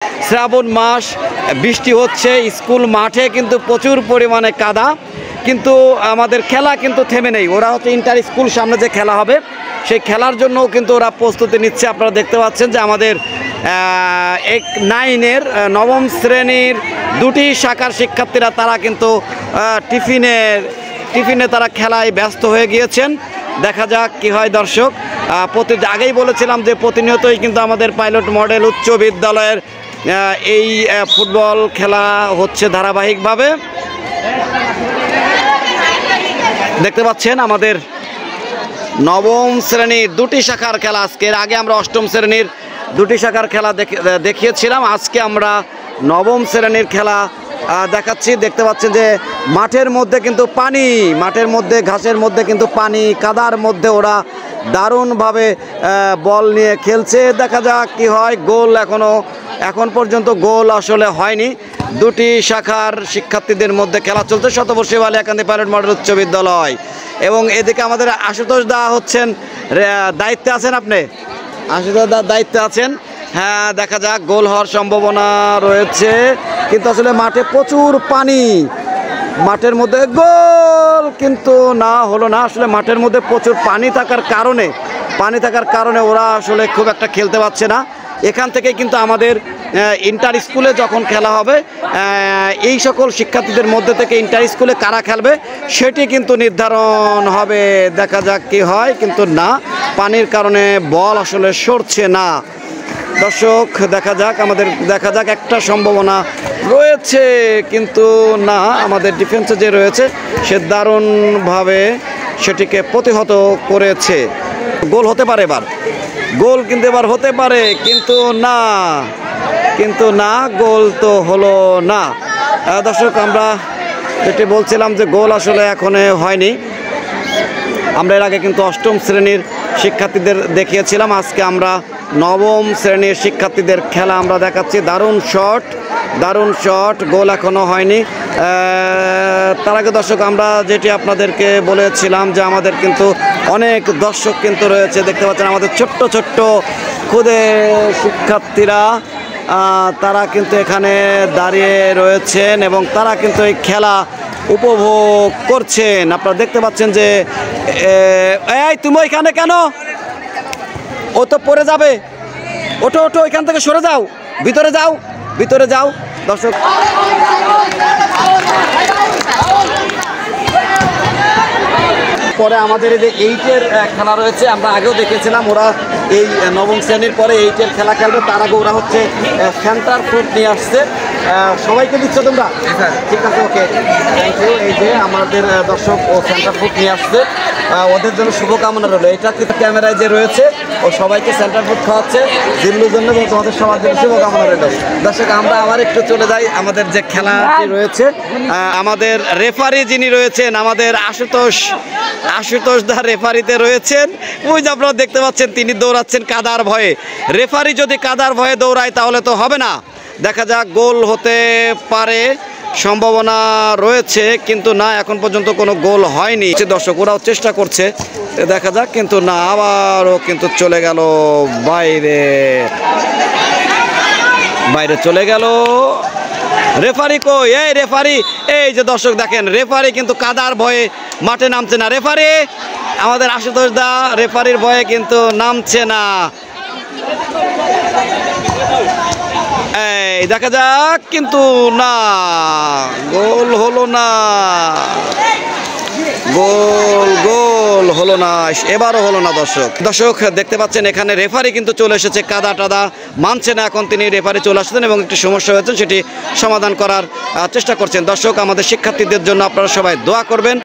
শ্রাবণ মাস, বৃষ্টি হচ্ছে, স্কুল মাঠে কিন্তু প্রচুর পরিমাণে কাদা, কিন্তু আমাদের খেলা কিন্তু থেমে নেই। ওরা হচ্ছে ইন্টার স্কুল সামনে যে খেলা হবে সেই খেলার জন্যও কিন্তু ওরা প্রস্তুতি নিচ্ছে। আপনারা দেখতে পাচ্ছেন যে আমাদের 9-এর নবম শ্রেণীর দুটি শাখার শিক্ষার্থীরা তারা কিন্তু টিফিনে তারা খেলায় ব্যস্ত হয়ে গিয়েছেন। দেখা যাক কি হয় দর্শক। আগেই বলেছিলাম যে প্রতিনিয়তই কিন্তু আমাদের পাইলট মডেল উচ্চ বিদ্যালয়ের এই ফুটবল খেলা হচ্ছে ধারাবাহিকভাবে। দেখতে পাচ্ছেন আমাদের নবম শ্রেণীর দুটি শাখার খেলা। আজকের আগে আমরা অষ্টম শ্রেণীর দুটি শাখার খেলা দেখিয়েছিলাম, আজকে আমরা নবম শ্রেণীর খেলা দেখাচ্ছি। দেখতে পাচ্ছেন যে মাঠের মধ্যে কিন্তু পানি, মাঠের মধ্যে ঘাসের মধ্যে কিন্তু পানি, কাদার মধ্যে ওরা দারুণভাবে বল নিয়ে খেলছে। দেখা যাক কি হয়। গোল এখন পর্যন্ত গোল আসলে হয়নি। দুটি শাখার শিক্ষার্থীদের মধ্যে খেলা চলছে শতবর্ষী বালিয়াকান্দি পাইলট মডেল উচ্চ বিদ্যালয়। এবং এদিকে আমাদের আশুতোষ দা হচ্ছেন দায়িত্বে আছেন। আপনি আশুতোষ দা দায়িত্বে আছেন। হ্যাঁ, দেখা যাক গোল হওয়ার সম্ভাবনা রয়েছে, কিন্তু আসলে মাঠে প্রচুর পানি, মাঠের মধ্যে গোল কিন্তু না, হলো না। আসলে মাঠের মধ্যে প্রচুর পানি থাকার কারণে ওরা আসলে খুব একটা খেলতে পারছে না। এখান থেকে কিন্তু আমাদের ইন্টার স্কুলে যখন খেলা হবে এই সকল শিক্ষার্থীদের মধ্যে থেকে ইন্টার স্কুলে কারা খেলবে সেটি কিন্তু নির্ধারণ হবে। দেখা যাক কি হয়, কিন্তু না, পানির কারণে বল আসলে সরছে না। দর্শক দেখা যাক একটা সম্ভাবনা রয়েছে, কিন্তু না, আমাদের ডিফেন্সে যে রয়েছে সে দারুণভাবে সেটিকে প্রতিহত করেছে। গোল হতে পারে এবার, গোল কিন্তু এবার হতে পারে, কিন্তু না, গোল তো হলো না। দর্শক আমরা যেটি বলছিলাম যে গোল আসলে এখনো হয়নি। আমরা এর আগে কিন্তু অষ্টম শ্রেণীর শিক্ষার্থীদের দেখিয়েছিলাম, আজকে আমরা নবম শ্রেণীর শিক্ষার্থীদের খেলা আমরা দেখাচ্ছি। দারুণ শট, গোল এখনো হয়নি। তার আগে দর্শক আমরা যেটি আপনাদেরকে বলেছিলাম যে আমাদের কিন্তু অনেক দর্শক কিন্তু রয়েছে। দেখতে পাচ্ছেন আমাদের ছোট্ট ক্ষুদে শিক্ষার্থীরা, তারা কিন্তু এখানে দাঁড়িয়ে রয়েছেন এবং তারা কিন্তু এই খেলা উপভোগ করছেন। আপনারা দেখতে পাচ্ছেন যে এই তুমি এখানে কেন, ও তো পড়ে যাবে, ওঠো এখান থেকে সরে যাও, ভিতরে যাও। দর্শক পরে আমাদের এই যে 8-এর খেলা রয়েছে, আমরা আগেও দেখেছিলাম ওরা এই নবম শ্রেণীর পরে 8-এর খেলা খেলবে। তার আগে ওরা হচ্ছে সেন্টার ফুট নিয়ে আসছে। সবাইকে দিচ্ছ তোমরা? ঠিক আছে, ওকে, থ্যাংক ইউ। এই যে আমাদের দর্শক ও সেন্টার ফুট নিয়ে আসছে, ওদের জন্য শুভকামনা রইল। এটা কিন্তু ক্যামেরায় যে রয়েছে ও সবাইকে সেন্টার ফুড খাওয়াচ্ছে জিল্লুর জন্য, এবং তোমাদের সবার জন্য শুভকামনা রইল। দর্শক আমরা আবার একটু চলে যাই আমাদের যে খেলাটি রয়েছে। আমাদের রেফারি যিনি রয়েছেন, আমাদের আশুতোষ দা রেফারিতে রয়েছেন। ওই যে আপনারা দেখতে পাচ্ছেন তিনি দৌড়াচ্ছেন কাদার ভয়ে। রেফারি যদি কাদার ভয়ে দৌড়ায় তাহলে তো হবে না। দেখা যাক গোল হতে পারে, সম্ভাবনা রয়েছে, কিন্তু না, এখন পর্যন্ত কোনো গোল হয়নি। দর্শক ওরাও চেষ্টা করছে, দেখা যাক, কিন্তু না, আবারও কিন্তু চলে গেল বাইরে চলে গেল। রেফারি কই? এই রেফারি, এই যে দর্শক দেখেন রেফারি কিন্তু কাদার ভয়ে মাঠে নামছে না। রেফারি আমাদের আশুতোষ দা রেফারির ভয়ে কিন্তু নামছে না। এই দেখা যাক, কিন্তু না, গোল হলো না, গোল হলো না, এবারও হলো না। দর্শক দেখতে পাচ্ছেন এখানে রেফারি কিন্তু চলে এসেছে, কাদা টাদা মানছে না। এখন তিনি রেফারি চলে আসছেন এবং একটি সমস্যা হয়েছে সেটি সমাধান করার চেষ্টা করছেন। দর্শক আমাদের শিক্ষার্থীদের জন্য আপনারা সবাই দোয়া করবেন।